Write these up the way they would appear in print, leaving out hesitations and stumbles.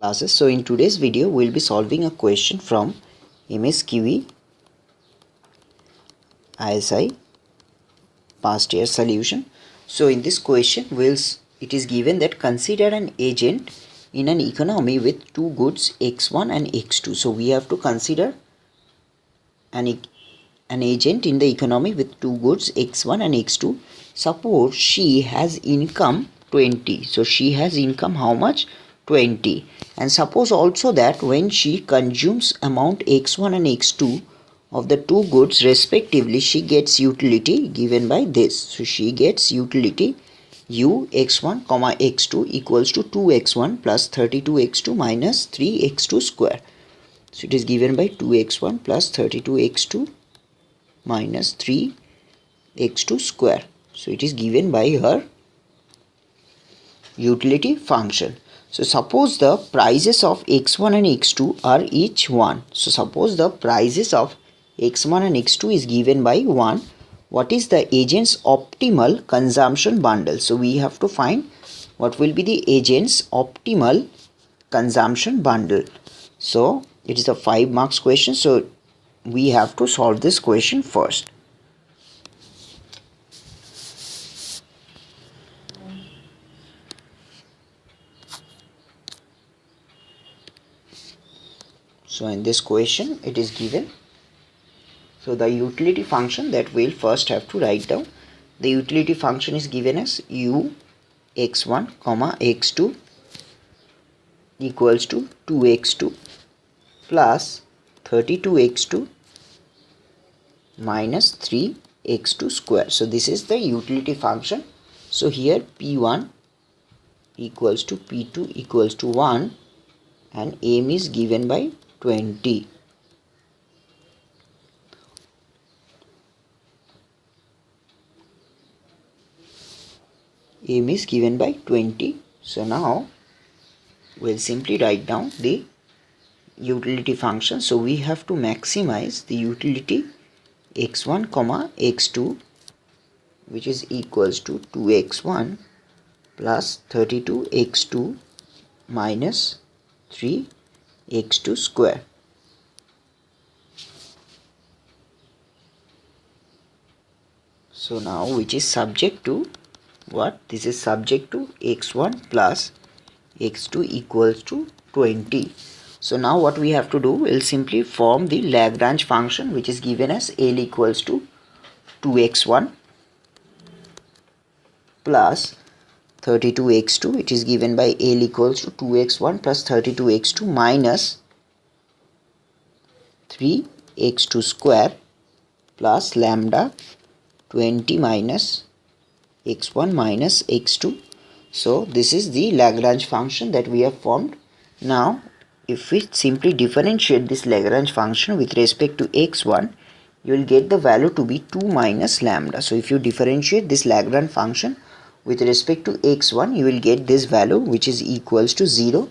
classes. So in today's video we'll be solving a question from Msqe ISI past year solution. So in this question it is given that consider an agent in an economy with two goods x1 and x2. So we have to consider an agent in the economy with two goods x1 and x2. Suppose she has income 20. So she has income how much? 20. And suppose also that when she consumes amount x1 and x2 of the two goods respectively, she gets utility given by this. So she gets utility u x1 comma x2 equals to 2x1 plus 32x2 minus 3x2 square. So it is given by 2x1 plus 32x2 minus 3x2 square. So it is given by her utility function. So suppose the prices of x1 and x2 are each 1. So suppose the prices of x1 and x2 is given by 1. What is the agent's optimal consumption bundle? So we have to find what will be the agent's optimal consumption bundle. So it is a 5 marks question. So we have to solve this question first. So in this question it is given. So the utility function that we'll first have to write down. The utility function is given as u x1 comma x2 equals to 2x2 plus 32x2 minus 3x2 square. So this is the utility function. So here p1 equals to p2 equals to 1 and m is given by 20. M is given by 20. So now we'll simply write down the utility function. So we have to maximize the utility x1 comma x2, which is equals to 2x1 plus 32x2 minus 3x2 square. So now which is subject to what? This is subject to x1 plus x2 equals to 20. So now what we have to do, we'll simply form the Lagrange function, which is given as L equals to 2x1 plus 32x2. It is given by L equals to 2x1 plus 32x2 minus 3x2 square plus lambda 20 minus x1 minus x2. So this is the Lagrange function that we have formed. Now if we simply differentiate this Lagrange function with respect to x1, you will get the value to be 2 minus lambda. So if you differentiate this Lagrange function with respect to x1, you will get this value which is equals to 0.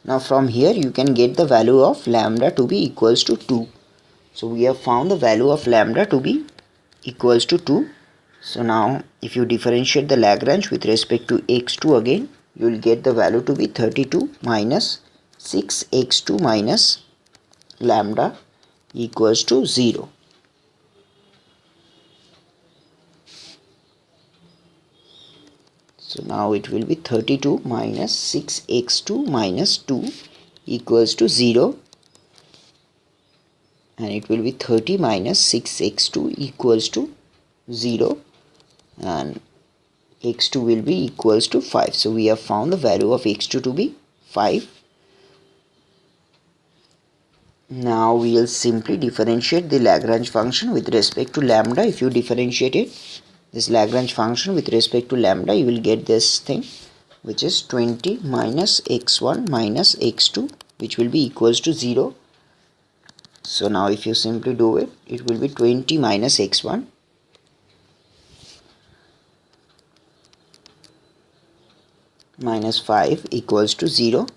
Now from here you can get the value of lambda to be equals to 2. So we have found the value of lambda to be equals to 2. So now if you differentiate the Lagrange with respect to x2 again, you will get the value to be 32 minus 6x2 minus lambda equals to 0. So now it will be 32 minus 6x2 minus 2 equals to 0, and it will be 30 minus 6x2 equals to 0, and x2 will be equals to 5. So we have found the value of x2 to be 5. Now we will simply differentiate the Lagrange function with respect to lambda. If you differentiate it, this Lagrange function with respect to lambda, you will get this thing, which is 20 minus x1 minus x2, which will be equals to 0. So now if you simply do it, it will be 20 minus x1 minus 5 equals to 0.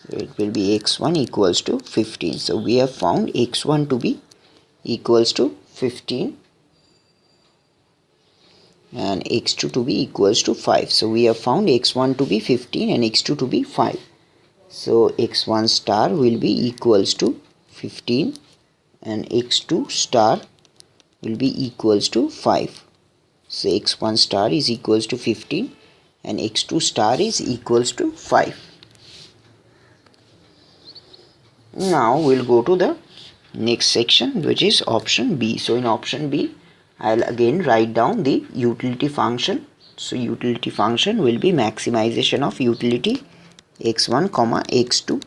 So it will be x1 equals to 15. So we have found x1 to be equals to 15 and x2 to be equals to 5. So we have found x1 to be 15 and x2 to be 5. So x1 star will be equals to 15 and x2 star will be equals to 5. So x1 star is equals to 15 and x2 star is equals to 5. Now we'll go to the next section, which is option B. So in option B, I'll again write down the utility function. So utility function will be maximization of utility x1 comma x2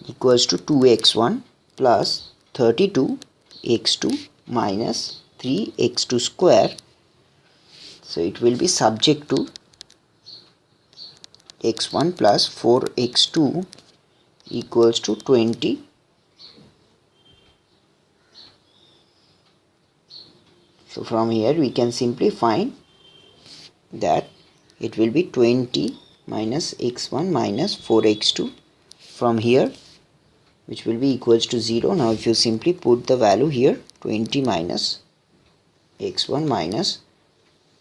equals to 2x1 plus 32 x2 minus 3x2 square. So it will be subject to x1 plus 4x2 equals to 20. So from here we can simply find that it will be 20 minus x1 minus 4x2 from here, which will be equals to 0. Now if you simply put the value here, 20 minus x1 minus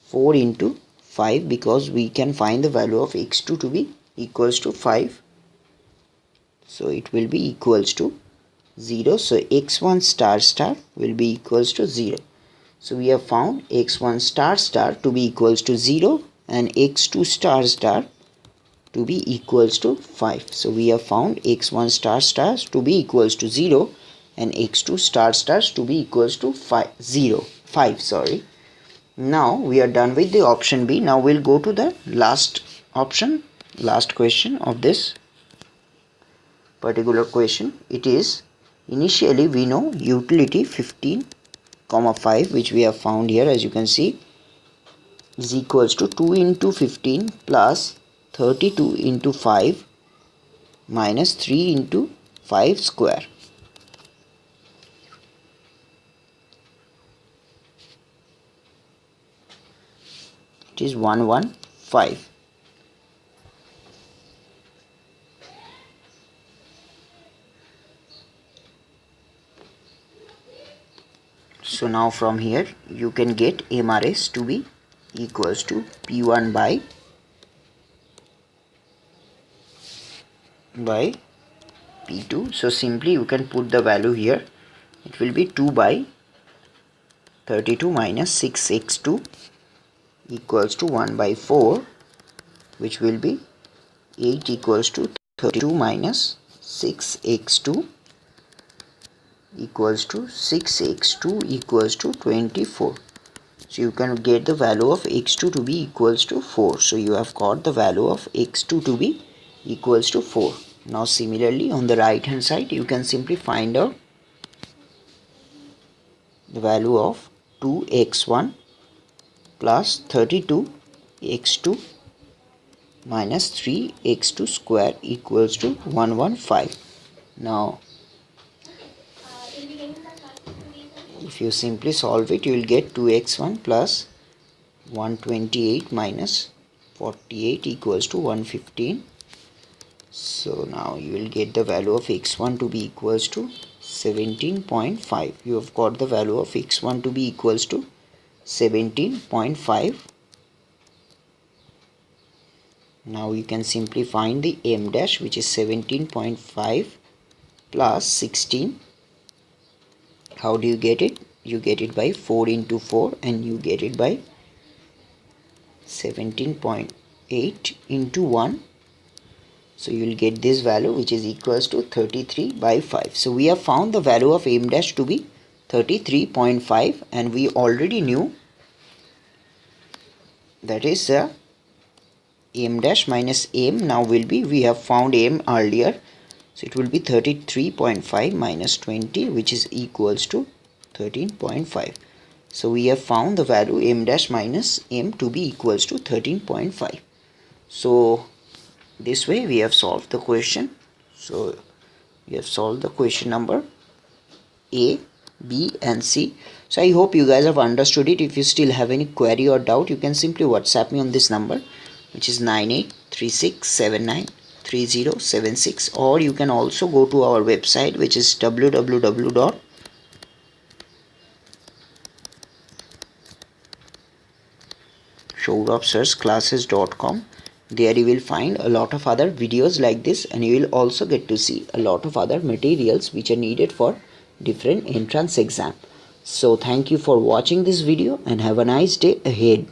4 into 5, because we can find the value of x2 to be equals to 5. So it will be equals to 0. So x1 star star will be equals to 0. So we have found x1 star star to be equals to 0 and x2 star star to be equals to 5. So we have found x1 star stars to be equals to 0 and x2 star stars to be equals to 5. Sorry. Now we are done with the option B. Now we'll go to the last option, last question of this particular question. It is, initially we know utility 15 comma 5, which we have found here, as you can see, is equals to 2 into 15 plus 32 into 5 minus 3 into 5 square. It is 115. So now from here you can get MRS to be equals to P1 by P2. So simply you can put the value here. It will be 2 by 32 minus 6x2 equals to 1 by 4, which will be 8 equals to 32 minus 6x2 equals to 6x2 equals to 24. So you can get the value of x2 to be equals to 4. So you have got the value of x2 to be equals to 4. Now similarly on the right hand side you can simply find out the value of 2x1 plus 32x2 minus 3x2 square equals to 115. Now if you simply solve it, you will get 2x1 plus 128 minus 48 equals to 115. So now you will get the value of x1 to be equals to 17.5. You have got the value of x1 to be equals to 17.5. Now you can simply find the m dash, which is 17.5 plus 16. How do you get it? You get it by 4 into 4 and you get it by 17.8 into 1. So you will get this value, which is equals to 33 by 5. So we have found the value of m dash to be 33.5 and we already knew that is m dash minus m now will be, we have found m earlier. So it will be 33.5 minus 20, which is equals to 13.5. So we have found the value m dash minus m to be equals to 13.5. So this way we have solved the question. So we have solved the question number A, B and C. So I hope you guys have understood it. If you still have any query or doubt, you can simply WhatsApp me on this number, which is 9836793076, or you can also go to our website, which is www.showropsearchclasses.com, There you will find a lot of other videos like this, and you will also get to see a lot of other materials which are needed for different entrance exam. So thank you for watching this video and have a nice day ahead.